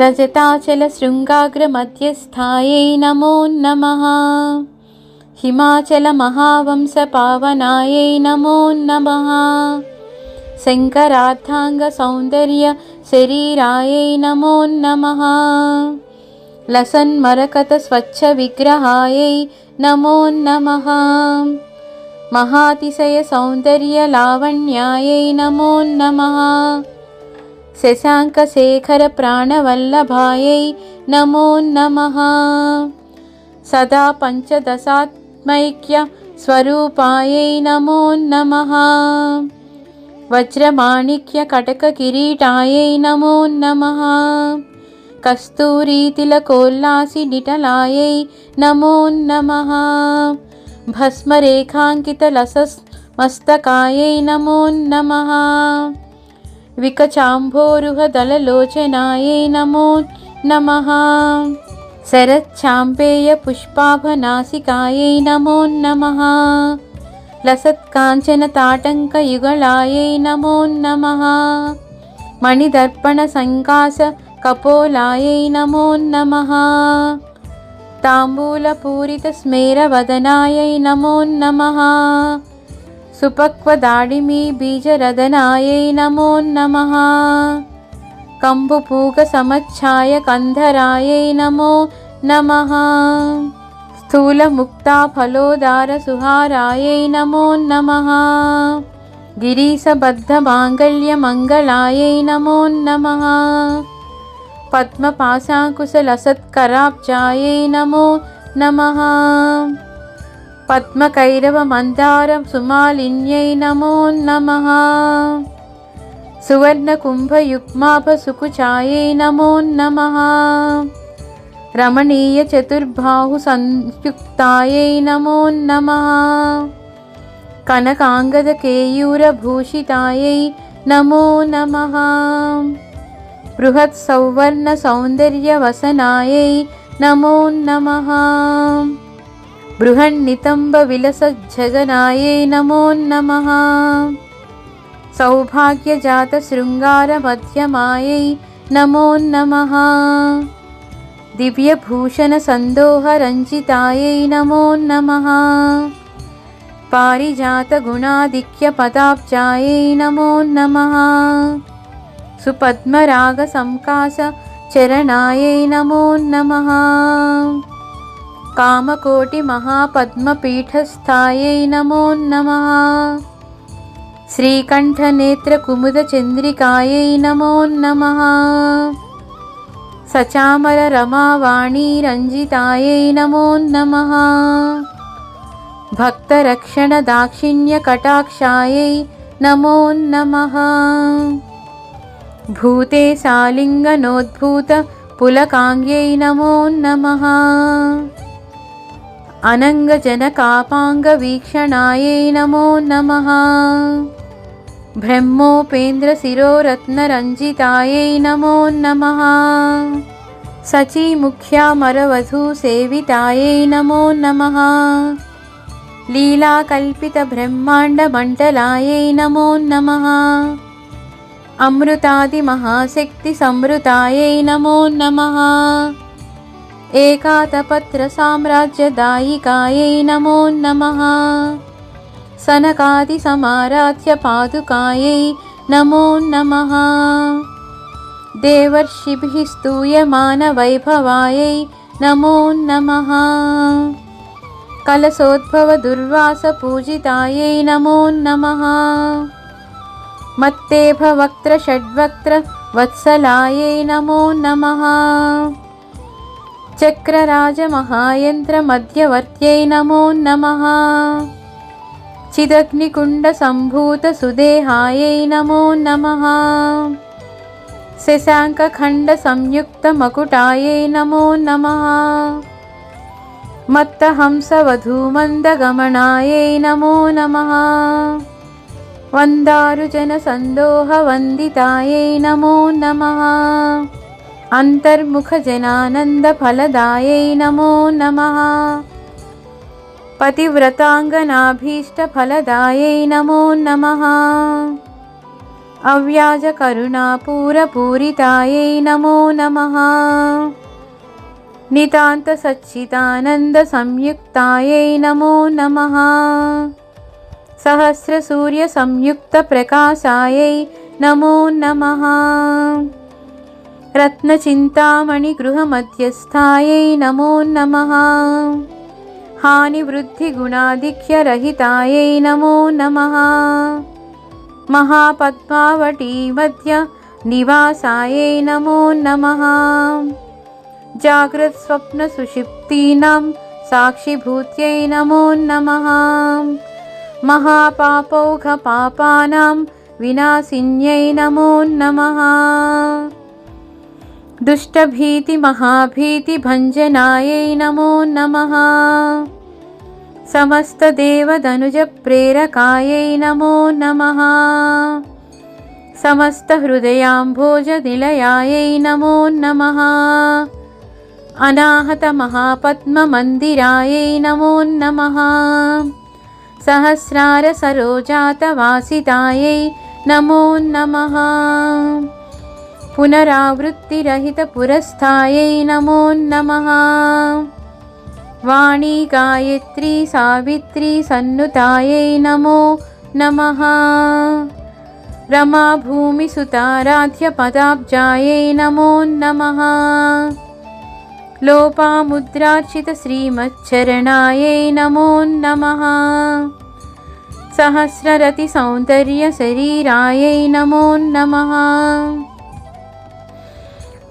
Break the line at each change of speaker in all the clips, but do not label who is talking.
रजताचलशृङ्गाग्रमध्यस्थायै नमो नमः। हिमाचलमहावंशपावनायै नमो नमः। शङ्करार्धाङ्गसौन्दर्यशरीरायै नमो नमः। लसन्मरकतस्वच्छविग्रहायै नमो नमः। महातिशयसौन्दर्यलावण्यायै नमो नमः। शशाङ्कशेखरप्राणवल्लभायै नमो नमः। सदा पञ्चदशात्मैक्यस्वरूपायै नमो नमः। वज्रमाणिक्यकटककिरीटायै नमो नमः। कस्तूरीतिलकोल्लासिनिटलायै नमो नमः। भस्मरेखाङ्कितलसन्मस्तकायै नमो नमः। विकचाम्भोरुहदललोचनायै नमो नमः। शरच्चाम्पेयपुष्पाभनासिकायै नमो नमः। लसत्काञ्चनताटङ्कयुगलायै नमो नमः। मणिदर्पणसङ्काशकपोलायै नमो नमः। ताम्बूलपूरितस्मेरवदनायै नमो नमः। सुपक्वदाडिमीबीजरदनायै नमो नमः। कम्बुपूगसमच्छायकन्धरायै नमो नमः। स्थूलमुक्ताफलोदारसुहारायै नमो नमः। गिरीशबद्धमाङ्गल्यमङ्गलायै नमो नमः। पद्मपाशाङ्कुशलसत्कराब्जायै नमो नमः। पद्मकैरवमन्दारसुमालिन्यै नमो नमः। सुवर्णकुम्भयुग्माभसुकुचायै नमो नमः। रमणीयचतुर्बाहुसंयुक्तायै नमो नमः। कनकाङ्गदकेयूरभूषितायै नमो नमः। बृहत्सौवर्णसौन्दर्यवसनायै नमो नमः। बृहन्नितम्बविलसज्जगनायै नमो नमः। सौभाग्यजातशृङ्गारमध्यमायै नमो नमः। दिव्यभूषणसन्दोहरञ्जितायै नमो नमः। पारिजातगुणाधिक्यपदाब्जायै नमो नमः। सुपद्मरागसंकाशचरणायै नमो नमः। कामकोटिमहापद्मपीठस्थायै नमो नमः। श्रीकण्ठनेत्रकुमुदचन्द्रिकायै नमो नमः। सचामररमावाणीरञ्जितायै नमो नमः। भक्तरक्षणदाक्षिण्यकटाक्षायै नमो नमः। भूतेशालिङ्गनोद्भूतपुलकाङ्ग्यै नमो नमः। अनङ्गजनकापाङ्गवीक्षणायै नमो नमः। ब्रह्मोपेन्द्रशिरोरत्नरञ्जितायै नमो नमः। शचीमुख्यामरवधूसेवितायै नमो नमः। लीलाकल्पितब्रह्माण्डमण्डलायै नमो नमः। अमृतादिमहाशक्तिसंवृतायै नमो नमः। एकातपत्रसाम्राज्यदायिकायै नमो नमः। सनकादिसमाराध्यपादुकायै नमो नमः। देवर्षिभिः स्तूयमानवैभवायै नमो नमः। कलशोद्भवदुर्वासपूजितायै नमो नमः। मत्तेभवक्त्रषड्वक्त्रवत्सलायै नमो नमः। चक्रराजमहायन्त्रमध्यवर्त्यै नमो नमः। चिदग्निकुण्डसम्भूतसुदेहायै नमो नमः। शशाङ्कखण्डसंयुक्तमकुटायै नमो नमः। मत्तहंसवधूमन्दगमनायै नमो नमः। वन्दारुजनसन्दोहवन्दितायै नमो नमः। अन्तर्मुखजनानन्दफलदायै नमो नमः। पतिव्रताङ्गनाभीष्टफलदायै नमो नमः। अव्याजकरुणापूरपूरितायै नमो नमः। नितान्तसच्चिदानन्दसंयुक्तायै नमो नमः। सहस्रसूर्यसंयुक्तप्रकाशायै नमो नमः। रत्नचिन्तामणिगृहमध्यस्थायै नमो नमः। हानिवृद्धिगुणाधिक्यरहितायै नमो नमः। महापद्मावटीमध्य निवासायै नमो नमः। जाग्रत्स्वप्नसुषुप्तीनां साक्षिभूत्यै नमो नमः। महापापौघपापानां विनाशिन्यै नमो नमः। दुष्टभीतिमहाभीतिभञ्जनायै नमो नमः। समस्तदेवदनुजप्रेरकायै नमो नमः। समस्तहृदयाम्भोजनिलयायै नमो नमः। अनाहतमहापद्ममन्दिरायै नमो नमः। सहस्रारसरोजातवासितायै नमो नमः। पुनरावृत्तिरहितपुरस्थायै नमो नमः। वाणी गायत्री सावित्री सन्नुतायै नमो नमः। रमाभूमिसुताराध्यपदाब्जायै नमो नमः। लोपामुद्रार्चितश्रीमच्चरणायै नमो नमः। सहस्ररतिसौन्दर्यशरीरायै नमो नमः।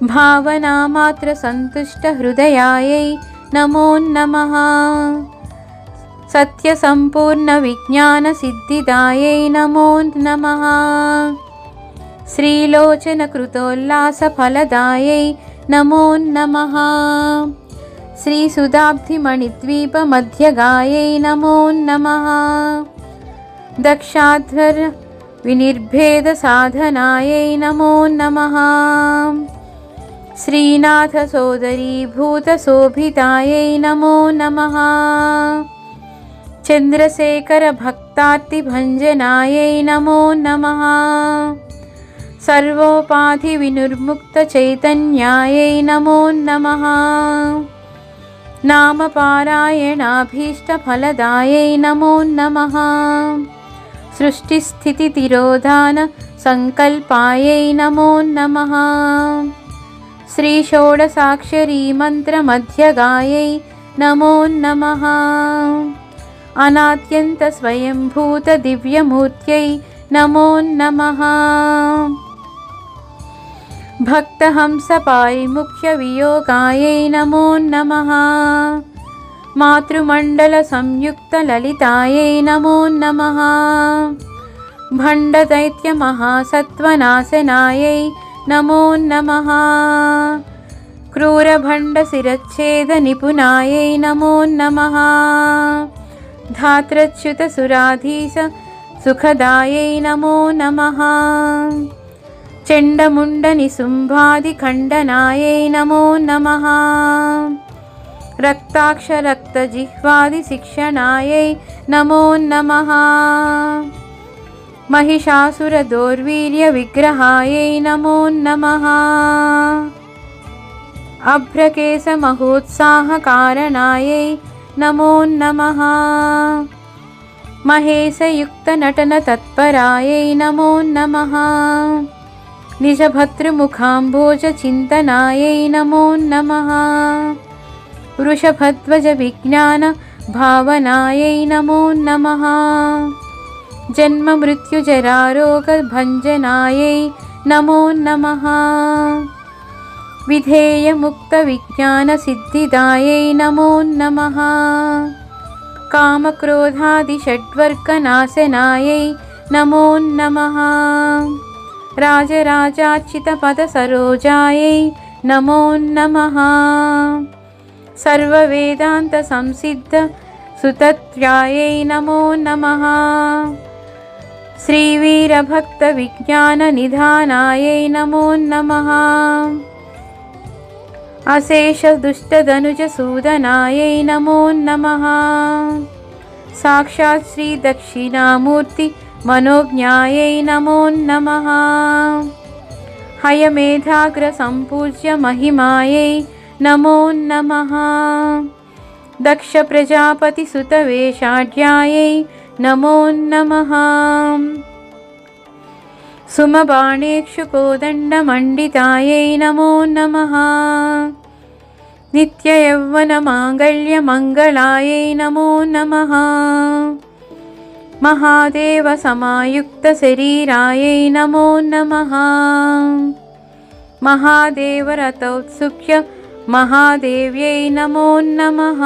भावनामात्रसन्तुष्टहृदयायै नमो नमः। सत्यसम्पूर्णविज्ञानसिद्धिदायै नमो नमः। श्रीलोचनकृतोल्लासफलदायै नमो नमः। श्रीसुधाब्धिमणिद्वीपमध्यगायै नमो नमः। दक्षाध्वरविनिर्भेदसाधनायै नमो नमः। श्रीनाथसोदरीभूतशोभितायै नमो नमः। चन्द्रशेखरभक्तार्तिभञ्जनायै नमो नमः। सर्वोपाधिविनिर्मुक्तचैतन्यायै नमो नमः। नामपारायणाभीष्टफलदायै नमो नमः। सृष्टिस्थितितिरोधानसङ्कल्पायै नमो नमः। श्रीषोडशाक्षरीमन्त्रमध्यगायै नमो नमः। अनाद्यन्तस्वयंभूतदिव्यमूर्त्यै नमो नमः। भक्तहंसपारिमुख्यवियोगायै नमो नमः। मातृमण्डलसंयुक्तललितायै नमो नमः। भण्डदैत्यमहासत्त्वनाशनायै नमो नमः। क्रूरभण्डशिरच्छेदनिपुणायै नमो नमः। धात्रच्युतसुराधीशसुखदायै नमो नमः। चण्डमुण्डनिशुम्भादिखण्डनायै नमो नमः। रक्ताक्षरक्तजिह्वादिशिक्षणायै नमो नमः। महिषासुरदौर्वीर्यविग्रहायै नमो नमः। अभ्रकेशमहोत्साहकारणायै नमो नमः। महेशयुक्तनटनतत्परायै नमो नमः। निजभर्तृमुखाम्भोजचिन्तनायै नमो नमः। वृषभध्वजविज्ञानभावनायै नमो नमः। जन्ममृत्युजरारोगभञ्जनायै नमो नमः। विधेयमुक्तविज्ञानसिद्धिदायै नमो नमः। कामक्रोधादिषड्वर्गनाशनायै नमो नमः। राजराजार्चितपदसरोजायै नमो नमः। सर्ववेदान्तसंसिद्धसुतत्र्यायै नमो नमः। श्रीवीरभक्तविज्ञाननिधानायै नमो नमः। अशेषदुष्टदनुजसूदनायै नमो नमः। साक्षात् श्रीदक्षिणामूर्ति मनोज्ञायै नमो नमः। हयमेधाग्रसम्पूज्य महिमायै नमो नमः। दक्षप्रजापतिसुतवेषाढ्यायै नमो नमः। सुमबाणेक्षुकोदण्डमण्डितायै नमो नमः। नित्ययौवनमाङ्गल्यमङ्गलायै नमो नमः। महादेवसमायुक्तशरीरायै नमो नमः। महादेवरथोत्सुक्य महादेव्यै नमो नमः।